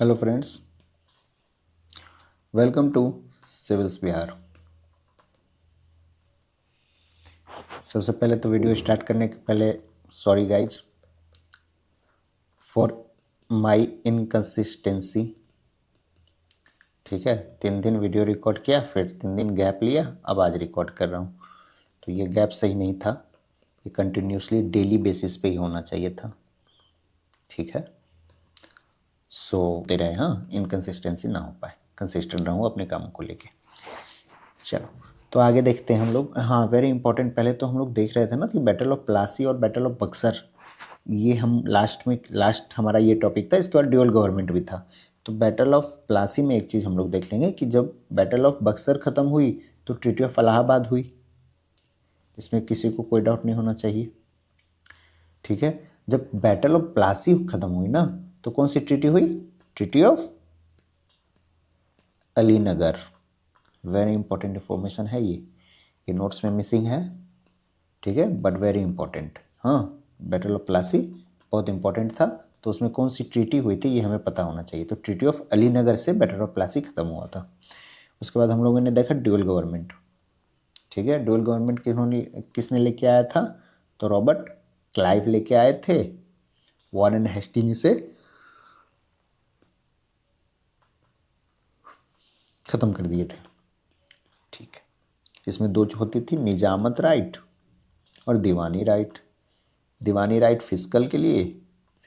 Hello friends, welcome to civils Bihar. सबसे पहले तो वीडियो स्टार्ट करने के पहले sorry guys for my inconsistency. ठीक है, 3 दिन वीडियो रिकॉर्ड किया, फिर 3 दिन गैप लिया, अब आज रिकॉर्ड कर रहा हूँ। तो ये गैप सही नहीं था, ये कंटिन्यूसली डेली बेसिस पे ही होना चाहिए था। ठीक है, सो दे रहे हाँ इनकंसिस्टेंसी ना हो पाए, कंसिस्टेंट रहूँ अपने काम को लेके। चलो तो आगे देखते हैं हम लोग। हाँ, वेरी इंपॉर्टेंट, पहले तो हम लोग देख रहे थे ना कि बैटल ऑफ प्लासी और बैटल ऑफ बक्सर, ये हम लास्ट हमारा ये टॉपिक था। इसके बाद ड्यूअल गवर्नमेंट भी था। तो बैटल ऑफ प्लासी में एक चीज़ हम लोग देख लेंगे कि जब बैटल ऑफ बक्सर ख़त्म हुई तो ट्रीटी ऑफ इलाहाबाद हुई, इसमें किसी को कोई डाउट नहीं होना चाहिए। ठीक है, जब बैटल ऑफ प्लासी ख़त्म हुई ना तो कौन सी ट्रीटी हुई? Treaty of Alinagar. Very important information है ये नोट्स में मिसिंग है। ठीक है, बट वेरी इंपॉर्टेंट। हाँ, बैटल ऑफ प्लासी बहुत इंपॉर्टेंट था, तो उसमें कौन सी ट्रीटी हुई थी ये हमें पता होना चाहिए। तो ट्रीटी ऑफ अलीनगर से बैटल ऑफ प्लासी खत्म हुआ था। उसके बाद हम लोगों ने देखा ड्यूअल गवर्नमेंट। ठीक है, ड्यूअल गवर्नमेंट किसने लेके आया था? तो रॉबर्ट क्लाइव लेके आए थे, वॉरेन हेस्टिंग से ख़त्म कर दिए थे। ठीक है, इसमें दो होती थी, निजामत राइट और दीवानी राइट। दीवानी राइट फिजिकल के लिए,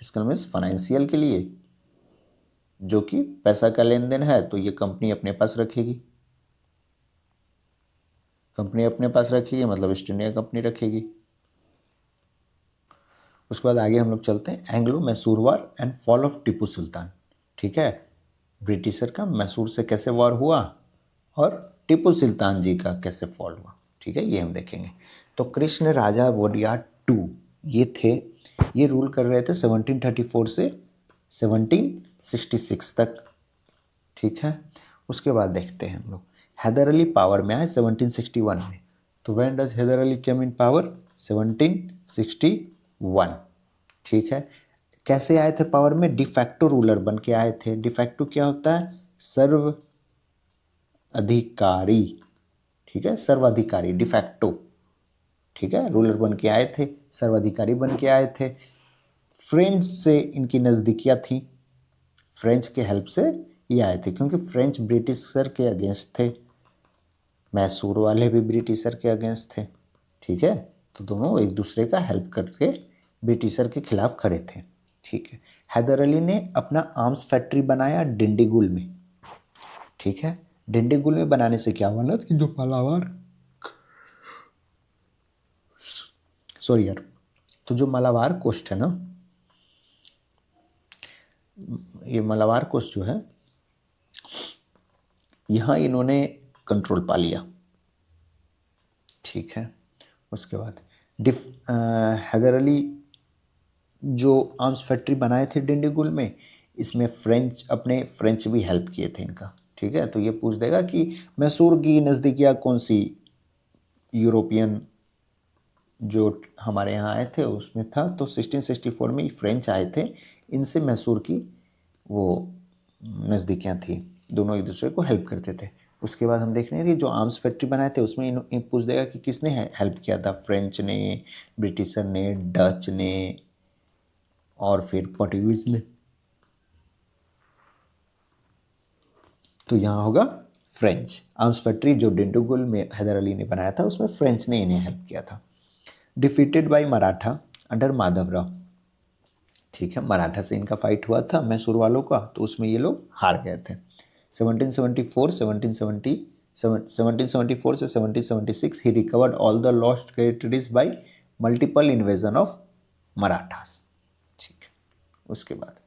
फिजिकल मीन्स फाइनेंशियल के लिए, जो कि पैसा का लेन देन है तो ये कंपनी अपने पास रखेगी। कंपनी अपने पास रखेगी मतलब ईस्ट इंडिया कंपनी रखेगी। उसके बाद आगे हम लोग चलते हैं, Anglo Mysore war and fall of Tipu Sultan. ठीक है, ब्रिटिशर का मैसूर से कैसे वॉर हुआ और टीपू सुल्तान जी का कैसे फॉल हुआ। ठीक है, ये हम देखेंगे। तो कृष्ण राजा वोडियार टू ये थे, ये रूल कर रहे थे 1734 से 1766 तक। ठीक है, उसके बाद देखते हैं हम लोग, हैदर अली पावर में आए 1761 में। तो when does Hyder Ali come in power? 1761। ठीक है, कैसे आए थे पावर में? डिफैक्टो रूलर बन के आए थे। डिफैक्टो क्या होता है? सर्व अधिकारी। ठीक है, सर्वाधिकारी डिफैक्टो। ठीक है, रूलर बन के आए थे, सर्वाधिकारी बन के आए थे। फ्रेंच से इनकी नज़दीकियाँ थी, फ्रेंच के हेल्प से ये आए थे, क्योंकि फ्रेंच ब्रिटिशर के अगेंस्ट थे, मैसूर वाले भी ब्रिटिशर के अगेंस्ट थे। ठीक है, तो दोनों एक दूसरे का हेल्प करके ब्रिटिशर के खिलाफ खड़े थे। ठीक है, हैदर अली ने अपना आर्म्स फैक्ट्री बनाया डिंडीगुल में। ठीक है, डिंडीगुल में बनाने से क्या हुआ ना कि जो मालाबार, सॉरी यार, तो जो मालाबार कोस्ट है ना, ये मालाबार कोस्ट जो है यहाँ इन्होंने कंट्रोल पा लिया। ठीक है, उसके बाद हैदर अली जो आर्म्स फैक्ट्री बनाए थे डिंडीगुल में, इसमें फ्रेंच भी हेल्प किए थे इनका। ठीक है, तो ये पूछ देगा कि मैसूर की नज़दीकियाँ कौन सी यूरोपियन जो हमारे यहाँ आए थे उसमें था, तो 1664 में फ्रेंच आए थे, इनसे मैसूर की वो नज़दीकियाँ थी, दोनों एक दूसरे को हेल्प करते थे। उसके बाद हम देख रहे हैं कि जो आर्म्स फैक्ट्री बनाए थे उसमें इन पूछ देगा कि किसने हेल्प किया था? फ्रेंच ने, ब्रिटिशर ने, डच ने और फिर पोर्टुगीज ने। तो यहाँ होगा फ्रेंच। आर्म्स फैक्ट्री जो डिंडीगुल में हैदर अली ने बनाया था उसमें फ्रेंच ने इन्हें हेल्प किया था। Defeated by Maratha under Madhavrao. ठीक है, मराठा से इनका फाइट हुआ था मैसूर वालों का, तो उसमें ये लोग हार गए थे। 1774 से 1776 ही recovered all the lost territories by multiple invasion of Marathas. ठीक है, उसके बाद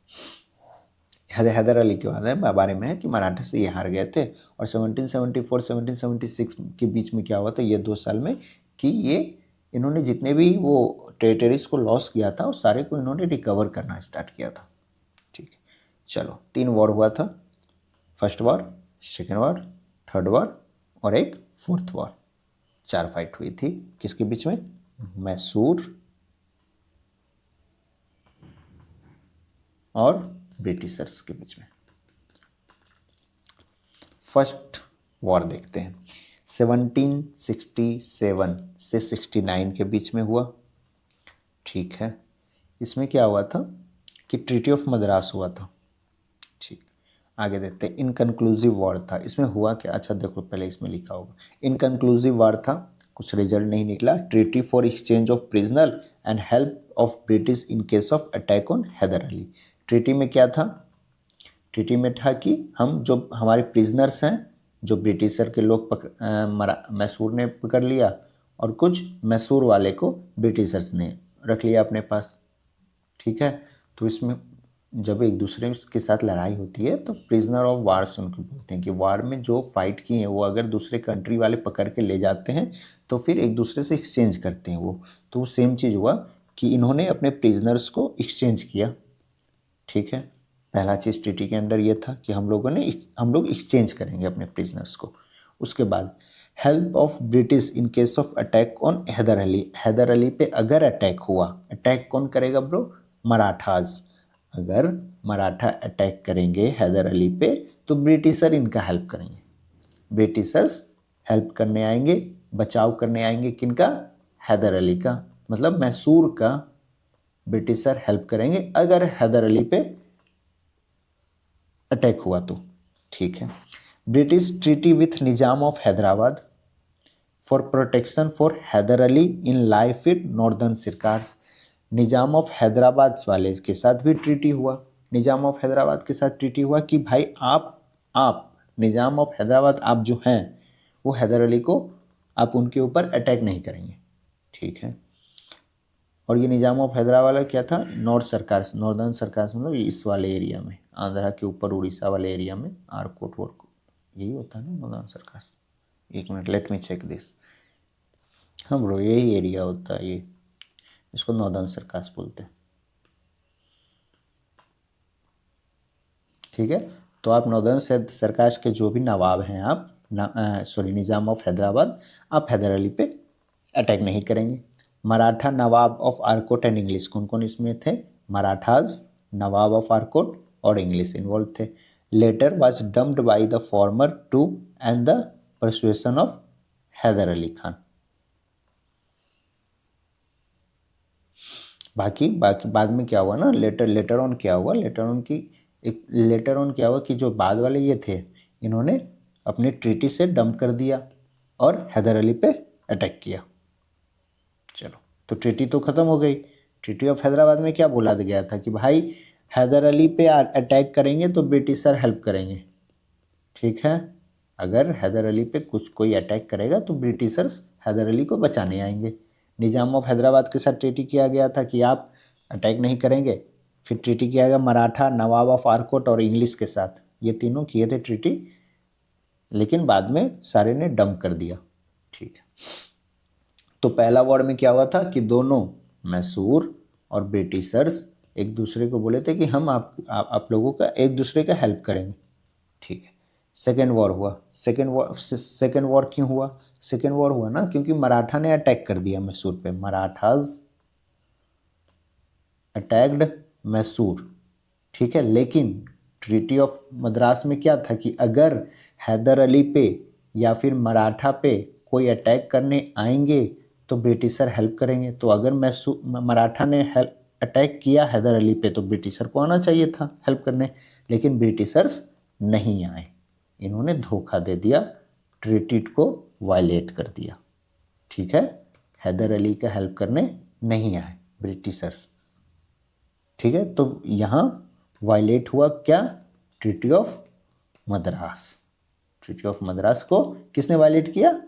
हैदर अली के बारे में है कि मराठा से ये हार गए थे, और 1774 1776 के बीच में क्या हुआ था ये 2 साल में कि ये इन्होंने जितने भी वो टेरिटरीज को लॉस किया था उस सारे को इन्होंने रिकवर करना स्टार्ट किया था। ठीक है, चलो 3 वॉर हुआ था, first war, second war, third war और एक फोर्थ वॉर। 4 फाइट हुई थी किसके बीच में? मैसूर और ब्रिटिशर्स के बीच में। फर्स्ट वॉर देखते हैं। 1767 से 69 के बीच में हुआ, ठीक है। इसमें क्या हुआ था कि ट्रीटी ऑफ मद्रास हुआ था, ठीक। आगे देखते हैं। इनकन्क्लूसिव वॉर था, इसमें हुआ क्या, अच्छा देखो पहले इसमें लिखा होगा इनकन्क्लूसिव वॉर था, कुछ रिजल्ट नहीं निकला। Treaty for exchange of prisoner and help of British in case of attack on Hyder Ali. Treaty में क्या था, ट्रीटी में था कि हम जो हमारे प्रिजनर्स हैं, जो ब्रिटिशर के लोग मैसूर ने पकड़ लिया और कुछ मैसूर वाले को ब्रिटिशर्स ने रख लिया अपने पास, ठीक है। तो इसमें जब एक दूसरे के साथ लड़ाई होती है तो प्रिजनर ऑफ वार से उनको बोलते हैं कि वार में जो फाइट किए हैं वो अगर दूसरे कंट्री वाले पकड़ के ले जाते हैं तो फिर एक दूसरे से एक्सचेंज करते हैं वो। तो सेम चीज़ हुआ कि इन्होंने अपने प्रिजनर्स को एक्सचेंज किया, ठीक है। पहला चीज़ ट्रीटी के अंदर ये था कि हम लोग एक्सचेंज करेंगे अपने प्रिजनर्स को। उसके बाद help of British in case of attack on Hyder Ali. Hyder Ali पे अगर अटैक हुआ, अटैक कौन करेगा ब्रो, मराठास। अगर मराठा अटैक करेंगे हैदर अली पे तो ब्रिटिशर इनका हेल्प करेंगे, ब्रिटिशर्स हेल्प करने आएंगे, बचाव करने आएंगे किनका, हैदर अली का, मतलब मैसूर का ब्रिटिशर हेल्प करेंगे अगर हैदर अली पे अटैक हुआ तो, ठीक है। British treaty with Nizam of Hyderabad for protection for Hyder Ali in life with northern Circars. Nizam of Hyderabad वाले के साथ भी ट्रीटी हुआ, निजाम ऑफ हैदराबाद के साथ ट्रीटी हुआ कि भाई आप निजाम ऑफ हैदराबाद आप जो हैं वो हैदर अली को आप उनके ऊपर अटैक नहीं करेंगे, ठीक है। और ये निजाम ऑफ हैदराबाद वाला क्या था, नॉर्दर्न सरकार मतलब इस वाले एरिया में, आंध्रा के ऊपर उड़ीसा वाले एरिया में आरकोट वोरकोट यही होता है ना नॉर्दर्न सरकार। एक minute let me check this, हाँ ब्रो यही एरिया होता है, ये इसको नॉर्दर्न सरकार बोलते हैं, ठीक है। तो आप नॉर्दर्न सरकार के जो भी नवाब हैं आप निजाम ऑफ हैदराबाद, आप हैदर अली पे अटैक नहीं करेंगे। Maratha Nawab of Arcot and English, कौन कौन इसमें थे, मराठाज, नवाब ऑफ आरकोट और इंग्लिश इन्वॉल्व थे। Later was dumped by the former two and the persuasion of Hyder Ali Khan. बाकी बाद में क्या हुआ ना, लेटर ऑन क्या हुआ, लेटर ऑन क्या हुआ कि जो बाद वाले ये थे इन्होंने अपनी ट्रीटी से डंप कर दिया और हैदर अली पे अटैक किया। चलो तो ट्रीटी तो ख़त्म हो गई। ट्रीटी ऑफ हैदराबाद में क्या बोला गया था कि भाई हैदर अली पे अटैक करेंगे तो ब्रिटिशर हेल्प करेंगे, ठीक है। अगर हैदर अली पे कोई अटैक करेगा तो ब्रिटिशर्स हैदर अली को बचाने आएंगे। निजाम ऑफ हैदराबाद के साथ ट्रीटी किया गया था कि आप अटैक नहीं करेंगे। फिर ट्रीटी किया गया मराठा, नवाब ऑफ आरकोट और इंग्लिश के साथ, ये तीनों किए थे ट्रीटी, लेकिन बाद में सारे ने डंप कर दिया, ठीक है। तो पहला वॉर में क्या हुआ था कि दोनों मैसूर और ब्रिटिशर्स एक दूसरे को बोले थे कि हम आप लोगों का एक दूसरे का हेल्प करेंगे, ठीक है। सेकेंड वॉर हुआ। सेकेंड वॉर क्यों हुआ, सेकेंड वॉर हुआ ना क्योंकि मराठा ने अटैक कर दिया मैसूर पे, मराठाज अटैक्ड मैसूर, ठीक है। लेकिन ट्रीटी ऑफ मद्रास में क्या था कि अगर हैदर अली पे या फिर मराठा पे कोई अटैक करने आएंगे तो ब्रिटिशर हेल्प करेंगे। तो अगर मराठा ने अटैक किया हैदर अली पे तो ब्रिटिशर को आना चाहिए था हेल्प करने, लेकिन ब्रिटिशर्स नहीं आए, इन्होंने धोखा दे दिया, ट्रीटी को वायलेट कर दिया, ठीक है। हैदर अली का हेल्प करने नहीं आए ब्रिटिशर्स, ठीक है। तो यहाँ वायलेट हुआ क्या, treaty of Madras. Treaty of Madras को किसने वायलेट किया,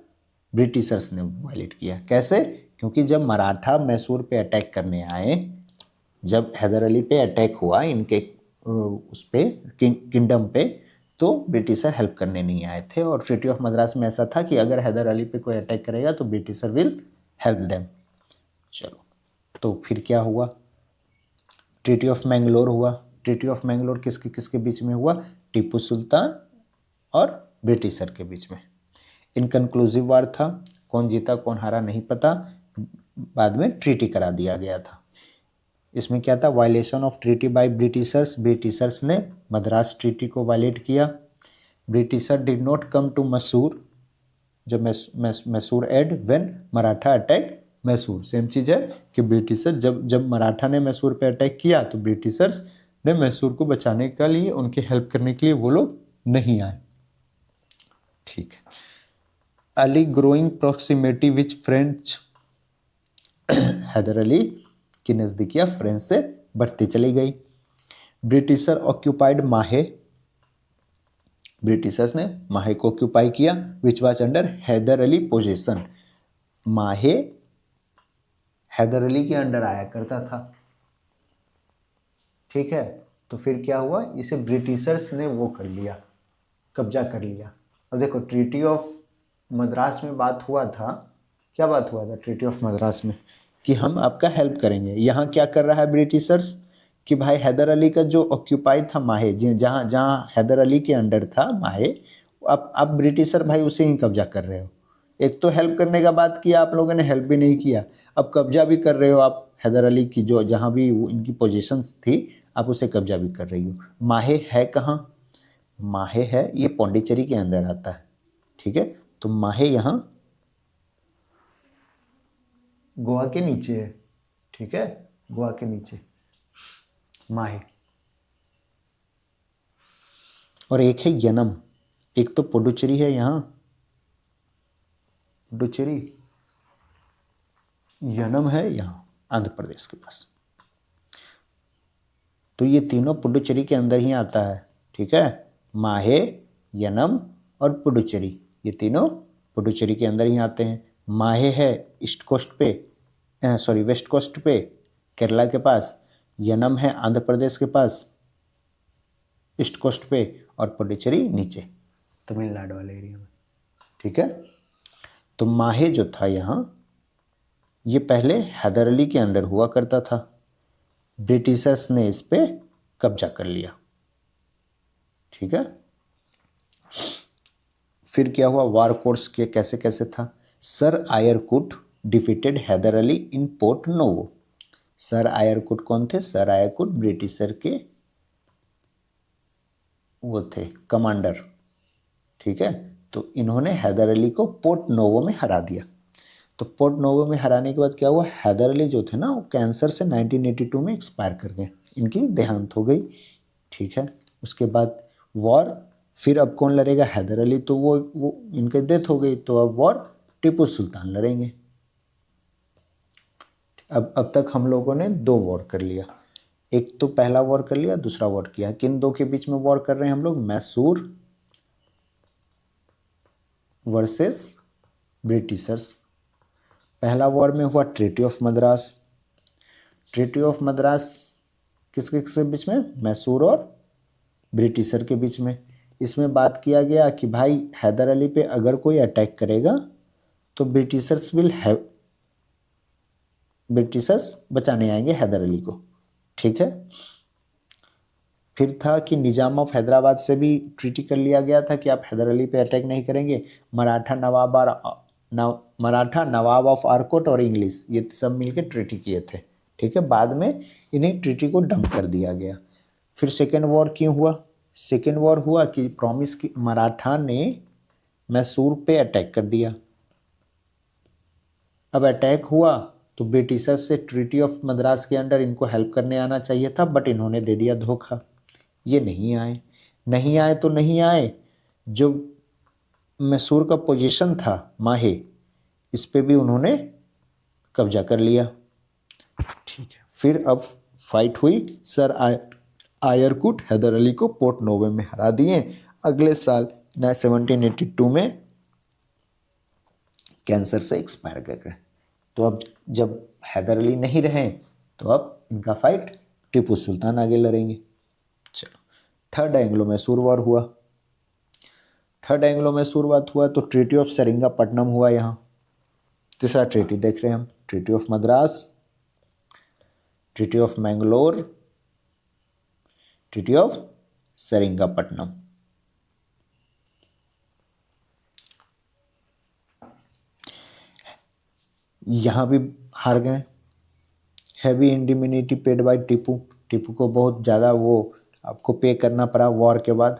ब्रिटिशर्स ने वायलेट किया। कैसे, क्योंकि जब मराठा मैसूर पे अटैक करने आए, जब हैदर अली पे अटैक हुआ इनके उस पे किंगडम पे, तो ब्रिटिशर हेल्प करने नहीं आए थे। और ट्रीटी ऑफ मद्रास में ऐसा था कि अगर हैदर अली पे कोई अटैक करेगा तो ब्रिटिशर विल हेल्प देम। चलो तो फिर क्या हुआ, ट्रीटी ऑफ मैंगलोर हुआ। ट्रीटी ऑफ मैंगलोर किसके किसके बीच में हुआ, टीपू सुल्तान और ब्रिटिशर के बीच में। इनकन्क्लूसिव वार था, कौन जीता कौन हारा नहीं पता, बाद में ट्रीटी करा दिया गया था। इसमें क्या था, violation of treaty by Britishers, Britishers ने मद्रास ट्रीटी को वायलेट किया। Britisher did not come to Mysore, जब Mysore aid when Maratha attack Mysore. Same चीज़ है कि ब्रिटिशर जब मराठा ने मैसूर पे अटैक किया तो ब्रिटिशर्स ने मैसूर को बचाने के लिए, उनकी हेल्प करने के लिए वो लोग नहीं आए। ठीक है। अली ग्रोइंग प्रॉक्सिमिटी विच फ्रेंच, हैदर अली की नज़दीकियाँ फ्रेंच से बढ़ती चली गई। ब्रिटिशर ऑक्यूपाइड माहे, ब्रिटिशर्स ने माहे को ऑक्यूपाई किया, which was under Hyder Ali possession. Mahe Hyder Ali के अंडर आया करता था। ठीक है, तो फिर क्या हुआ, इसे ब्रिटिशर्स ने वो कर लिया, कब्जा कर लिया। अब देखो ट्रीटी ऑफ मद्रास में बात हुआ था, क्या बात हुआ था ट्रीटी ऑफ मद्रास में, कि हम आपका हेल्प करेंगे। यहाँ क्या कर रहा है ब्रिटिशर्स, कि भाई हैदर अली का जो ऑक्यूपाई था माहे, जहाँ जहाँ हैदर अली के अंडर था माहे, अब ब्रिटिशर भाई उसे ही कब्जा कर रहे हो। एक तो हेल्प करने का बात किया आप लोगों ने, हेल्प भी नहीं किया, अब कब्जा भी कर रहे हो आप हैदर अली की, जो जहाँ भी इनकी पोजीशंस थी आप उसे कब्जा भी कर रही हो। माहे है कहाँ, माहे है ये पौंडीचेरी के अंदर आता है। ठीक है, तो माहे यहाँ गोवा के नीचे है। ठीक है, गोवा के नीचे माहे। और एक है यनम, एक तो पुडुचेरी है यहाँ, पुडुचेरी, यनम है यहाँ आंध्र प्रदेश के पास। तो ये तीनों पुडुचेरी के अंदर ही आता है। ठीक है, माहे, यनम और पुडुचेरी, ये तीनों पुडुचेरी के अंदर ही आते हैं। माहे है ईस्ट कोस्ट पे, सॉरी वेस्ट कोस्ट पे केरला के पास, यनम है आंध्र प्रदेश के पास ईस्ट कोस्ट पे, और पुडुचेरी नीचे तमिलनाडु वाले एरिया में। ठीक है, तो माहे जो था यहाँ, ये पहले हैदर अली के अंडर हुआ करता था, ब्रिटिशर्स ने इस पे कब्जा कर लिया। ठीक है, फिर क्या हुआ, वार कोर्स के कैसे कैसे था। सर आयरकुट डिफीटेड हैदर अली इन पोर्ट नोवो। सर आयरकुट कौन थे, सर आयरकुट ब्रिटिशर के वो थे कमांडर। ठीक है, तो इन्होंने हैदर अली को पोर्ट नोवो में हरा दिया। तो पोर्ट नोवो में हराने के बाद क्या हुआ, हैदर अली जो थे ना वो कैंसर से 1982 में एक्सपायर कर गए, इनकी देहांत हो गई। ठीक है, उसके बाद वॉर, फिर अब कौन लड़ेगा, हैदर अली, तो वो इनकी डेथ हो गई, तो अब वॉर टीपू सुल्तान लड़ेंगे। अब तक हम लोगों ने 2 वॉर कर लिया, एक तो पहला वॉर कर लिया, दूसरा वॉर किया। किन दो के बीच में वॉर कर रहे हैं हम लोग, मैसूर वर्सेस ब्रिटिशर्स। पहला वॉर में हुआ treaty of Madras. Treaty of Madras किसके किसके बीच में, मैसूर और ब्रिटिशर के बीच में। इसमें बात किया गया कि भाई हैदर अली पे अगर कोई अटैक करेगा तो ब्रिटिशर्स बचाने आएंगे हैदर अली को। ठीक है, फिर था कि निजाम ऑफ हैदराबाद से भी ट्रीटी कर लिया गया था कि आप हैदर अली पे अटैक नहीं करेंगे। मराठा नवाब ऑफ आरकोट और इंग्लिश, ये सब मिलकर ट्रीटी किए थे। ठीक है, बाद में इन्हीं ट्रीटी को डंप कर दिया गया। फिर सेकेंड वॉर क्यों हुआ, सेकेंड वॉर हुआ कि प्रॉमिस की मराठा ने मैसूर पे अटैक कर दिया। अब अटैक हुआ तो ब्रिटिशर्स से ट्रीटी ऑफ मद्रास के अंडर इनको हेल्प करने आना चाहिए था, बट इन्होंने दे दिया धोखा, ये नहीं आए। नहीं आए तो नहीं आए, जो मैसूर का पोजीशन था माहे, इस पे भी उन्होंने कब्जा कर लिया। ठीक है, फिर अब फाइट हुई, सर आयरकुट हैदर अली को पोर्ट नोवे में हरा दिए। अगले साल 1782 में कैंसर से एक्सपायर कर गए। तो अब जब हैदर अली नहीं रहे तो अब इनका फाइट टीपू सुल्तान आगे लड़ेंगे। चलो, थर्ड एंग्लो मैसूर वॉर हुआ। थर्ड एंग्लो मैसूर वॉर हुआ तो ट्रीटी ऑफ सेरिंगापट्टनम हुआ यहाँ। तीसरा ट्रीटी देख रहे हैं हम, treaty of Madras, treaty of Mangalore, treaty of Seringapatam. यहाँ भी हार गए। Heavy indemnity paid by Tipu, Tipu को बहुत ज़्यादा वो आपको पे करना पड़ा वॉर के बाद।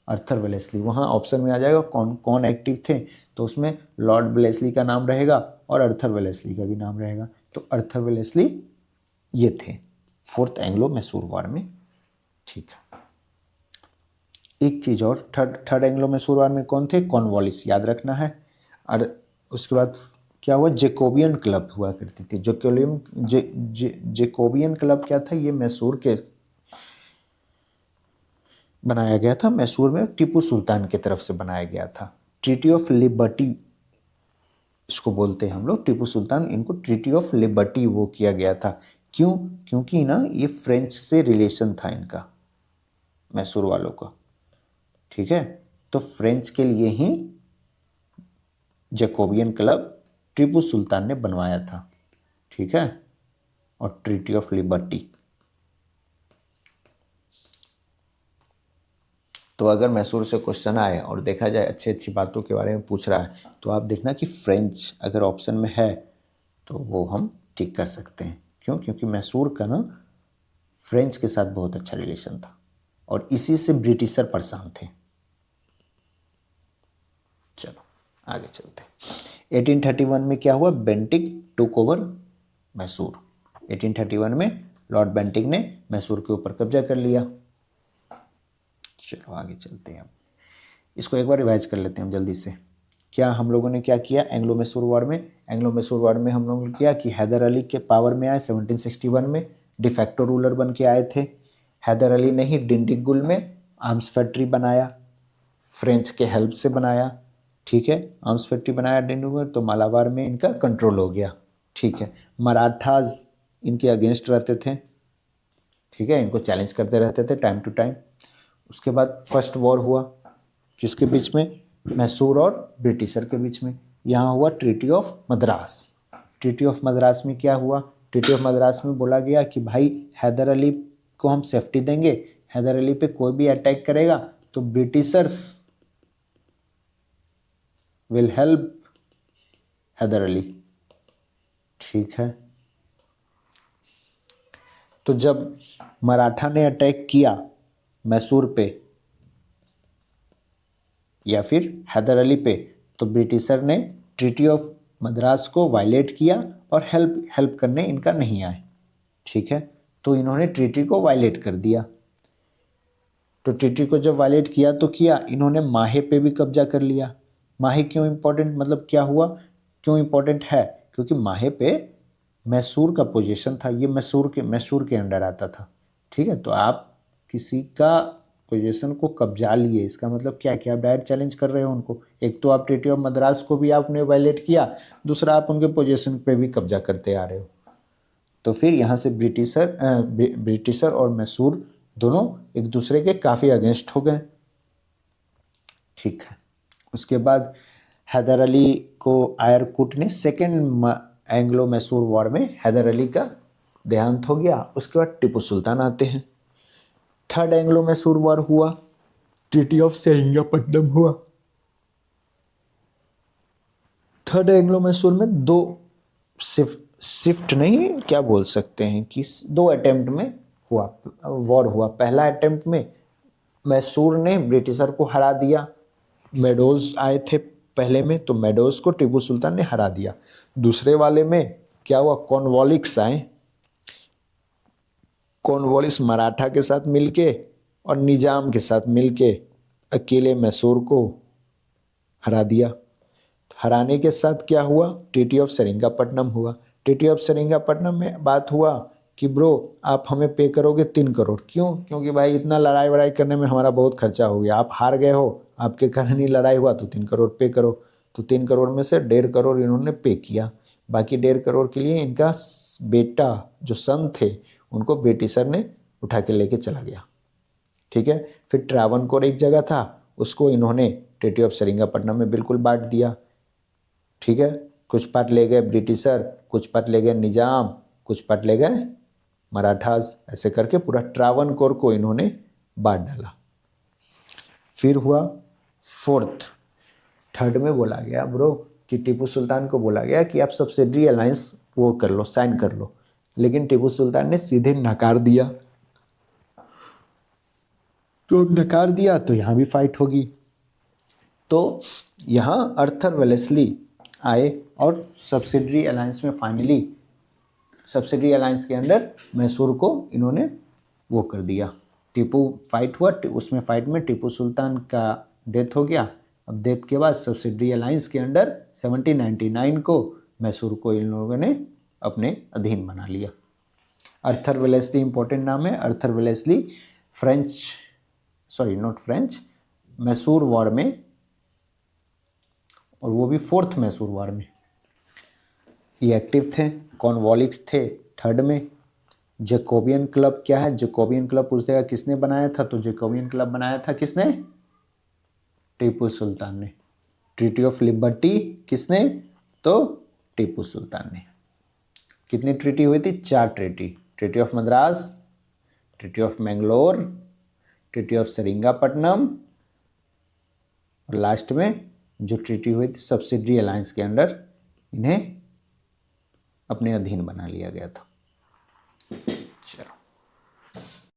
अर्थर वेलेस्ली। वहाँ ऑप्शन में आ जाएगा कौन कौन एक्टिव थे, तो उसमें लॉर्ड वेलेस्ली का नाम रहेगा और अर्थर वेलेस्ली का भी नाम रहेगा। तो अर्थर वेलेस्ली ये थे फोर्थ एंग्लो मैसूर वॉर में। ठीक है, एक चीज़ और, थर्ड एंग्लो मैसूर वॉर में कौन थे? कॉर्नवालिस, याद रखना है। और उसके बाद क्या हुआ? जैकोबियन क्लब हुआ करती थी। जैकोबियन क्लब क्या था? ये मैसूर के बनाया गया था, मैसूर में टीपू सुल्तान की तरफ से बनाया गया था। ट्रीटी ऑफ लिबर्टी इसको बोलते हैं हम लोग, टीपू सुल्तान, इनको ट्रीटी ऑफ लिबर्टी वो किया गया था। क्यों? क्योंकि ना ये फ्रेंच से रिलेशन था इनका, मैसूर वालों का। ठीक है, तो फ्रेंच के लिए ही जैकोबियन क्लब टीपू सुल्तान ने बनवाया था। ठीक है, और ट्रीटी ऑफ लिबर्टी। तो अगर मैसूर से क्वेश्चन आए और देखा जाए अच्छी अच्छी बातों के बारे में पूछ रहा है, तो आप देखना कि फ्रेंच अगर ऑप्शन में है तो वो हम टिक कर सकते हैं। क्यों? क्योंकि मैसूर का ना फ्रेंच के साथ बहुत अच्छा रिलेशन था और इसी से ब्रिटिशर परेशान थे। चलो आगे चलते हैं। 1831 में क्या हुआ? Bentinck took over Mysore. 1831 में लॉर्ड बेंटिक ने मैसूर के ऊपर कब्जा कर लिया। चलो आगे चलते हैं। अब इसको एक बार रिवाइज कर लेते हैं हम जल्दी से। क्या हम लोगों ने क्या किया एंग्लो मैसूर वॉर में? एंग्लो मैसूर वॉर में हम लोगों ने किया कि हैदर अली के पावर में आए 1761 में, डिफेक्टो रूलर बन के आए थे। हैदर अली ने ही डिंडीगुल में आर्म्स फैक्ट्री बनाया, फ्रेंच के हेल्प से बनाया। ठीक है, आर्म्स फैक्ट्री बनाया डिंडीगुल, तो मालाबार में इनका कंट्रोल हो गया। ठीक है, मराठाज इनके अगेंस्ट रहते थे। ठीक है, इनको चैलेंज करते रहते थे टाइम टू टाइम। उसके बाद फर्स्ट वॉर हुआ किसके बीच में? मैसूर और ब्रिटिशर के बीच में। यहाँ हुआ treaty of Madras. Treaty of Madras में क्या हुआ? ट्रीटी ऑफ मद्रास में बोला गया कि भाई हैदर अली को हम सेफ्टी देंगे, हैदर अली पे कोई भी अटैक करेगा तो Britishers will help Hyder Ali. ठीक है, तो जब मराठा ने अटैक किया मैसूर पे या फिर हैदर अली पे, तो ब्रिटिशर ने ट्रीटी ऑफ मद्रास को वायलेट किया और हेल्प करने इनका नहीं आए। ठीक है, तो इन्होंने ट्रीटी को वायलेट कर दिया। तो ट्रीटी को जब वायलेट किया तो किया, इन्होंने माहे पे भी कब्जा कर लिया। माहे क्यों इंपॉर्टेंट, मतलब क्या हुआ, क्यों इंपॉर्टेंट है? क्योंकि माहे पे मैसूर का पोजीशन था, ये मैसूर के अंडर आता था। ठीक है, तो आप किसी का पोजीशन को कब्जा लिए, इसका मतलब क्या कि आप डायरेक्ट चैलेंज कर रहे हो उनको। एक तो आप ट्रीटी ऑफ मद्रास को भी आपने वायलेट किया, दूसरा आप उनके पोजीशन पे भी कब्जा करते आ रहे हो। तो फिर यहाँ से ब्रिटिशर और मैसूर दोनों एक दूसरे के काफ़ी अगेंस्ट हो गए। ठीक है, उसके बाद हैदर अली को आयरकुट ने सेकेंड एंग्लो मैसूर वॉर में हैदर अली का देहांत हो गया। उसके बाद टीपू सुल्तान आते हैं। थर्ड एंग्लो मैसूर वॉर हुआ, ट्रीटी ऑफ सेरिंगापट्टनम हुआ। थर्ड एंग्लो मैसूर में दो शिफ्ट नहीं क्या बोल सकते हैं कि दो अटेम्प्ट में हुआ वॉर हुआ। पहला अटेम्प्ट में मैसूर ने ब्रिटिशर को हरा दिया, मेडोज आए थे पहले में, तो मेडोज को टीपू सुल्तान ने हरा दिया। दूसरे वाले में क्या हुआ? कॉर्नवालिस आए, कॉर्नवालिस मराठा के साथ मिलके और निजाम के साथ मिलके अकेले मैसूर को हरा दिया। हराने के साथ क्या हुआ? ट्रीटी ऑफ सेरिंगापट्टनम हुआ। ट्रीटी ऑफ सेरिंगापट्टनम में बात हुआ कि ब्रो आप हमें पे करोगे 3 करोड़। क्यों? क्योंकि भाई इतना लड़ाई वड़ाई करने में हमारा बहुत खर्चा हो गया, आप हार गए हो, आपके कारण ही लड़ाई हुआ, तो 3 करोड़ पे करो। तो 3 करोड़ में से 1.5 करोड़ इन्होंने पे किया। बाकी 1.5 करोड़ के लिए इनका बेटा जो सन थे उनको ब्रिटिशर ने उठा के लेके चला गया। ठीक है, फिर ट्रावनकोर एक जगह था, उसको इन्होंने ट्रीटी ऑफ सेरिंगापट्टनम में बिल्कुल बांट दिया। ठीक है, कुछ पार्ट ले गए ब्रिटिशर, कुछ पार्ट ले गए निजाम, कुछ पार्ट ले गए मराठास, ऐसे करके पूरा ट्रावनकोर को इन्होंने बांट डाला। फिर हुआ फोर्थ, थर्ड में बोला गया ब्रो कि टीपू सुल्तान को बोला गया कि आप सब्सिडरी अलायंस वो कर लो, साइन कर लो, लेकिन टीपू सुल्तान ने सीधे नकार दिया। तो नकार दिया तो यहाँ भी फाइट होगी। तो यहाँ अर्थर वेलेस्ली आए और सब्सिडरी अलायंस में फाइनली सब्सिडरी अलायंस के अंडर मैसूर को इन्होंने वो कर दिया। टीपू फाइट हुआ, उसमें फाइट में टीपू सुल्तान का डेथ हो गया। अब डेथ के बाद सब्सिडरी अलायंस के अंडर 1799 को मैसूर को इन लोगों ने अपने अधीन बना लिया। अर्थर वेलेस्ली इंपॉर्टेंट नाम है। अर्थर वेलेस्ली मैसूर वॉर में, और वो भी 4th मैसूर वॉर में ये एक्टिव थे। कॉर्नवालिस थे 3rd में। जैकोबियन क्लब क्या है? जैकोबियन क्लब पूछ देगा किसने बनाया था, तो जैकोबियन क्लब बनाया था किसने? टीपू सुल्तान ने। ट्रीटी ऑफ लिबर्टी किसने? तो टीपू सुल्तान ने। कितनी ट्रीटी हुई थी? 4 treaty. Treaty of Madras, treaty of Mangalore, treaty of Seringapatam, और लास्ट में जो ट्रीटी हुई थी सब्सिडरी अलायंस के अंडर इन्हें अपने अधीन बना लिया गया था। चलो।